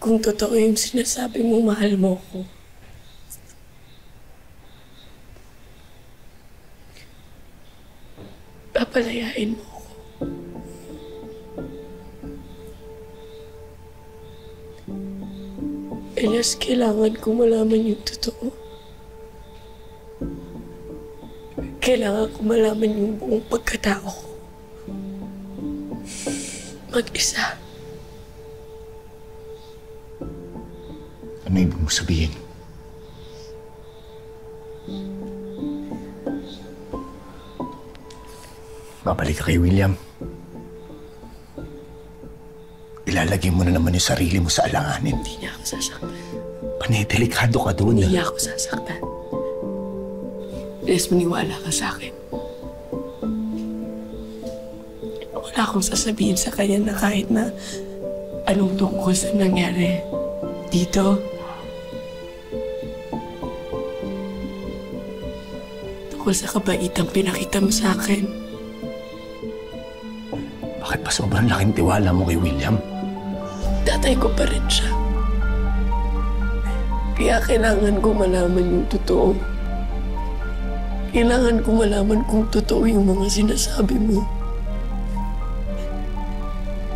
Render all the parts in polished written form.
kung totoo yung sinasabi mo, mahal mo ko. Papalayain mo ako. Elias, kailangan ko malaman yung totoo. Kailangan ko malaman yung buong pagkatao ko. Mag-isa. Ano ibig mo sabihin? Babalik ka kay William. Ilalagay mo na naman yung sarili mo sa alanganin. Hindi niya ako sasaktan. Panay, delikado ka doon. Hindi niya ako sasaktan. Yes, maniwala ka sa akin. Wala akong sasabihin sa kanya na kahit na anong tungkol sa nangyari dito. Tungkol sa kabaitang pinakita mo sa akin. Bakit ba sobrang laking tiwala mo kay William? Tatay ko pa rin siya. Kaya kailangan ko malaman yung totoo. Kailangan ko malaman kung totoo yung mga sinasabi mo.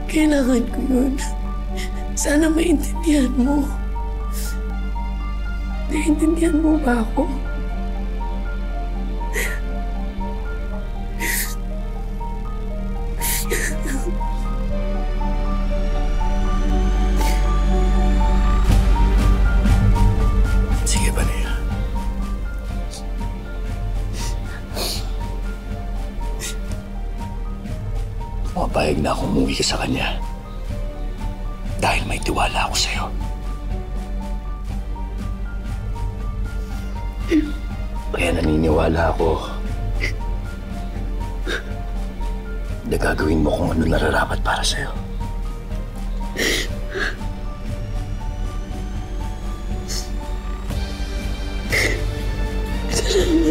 Kailangan ko yun. Sana maintindihan mo. Naiintindihan mo ba ako? Sige, Vanessa. Mapayag na akong umuwi ka sa kanya. Dahil may tiwala ako sa'yo. Kaya naniniwala ako na gagawin mo kung ano nararapat para sa'yo. Salamat.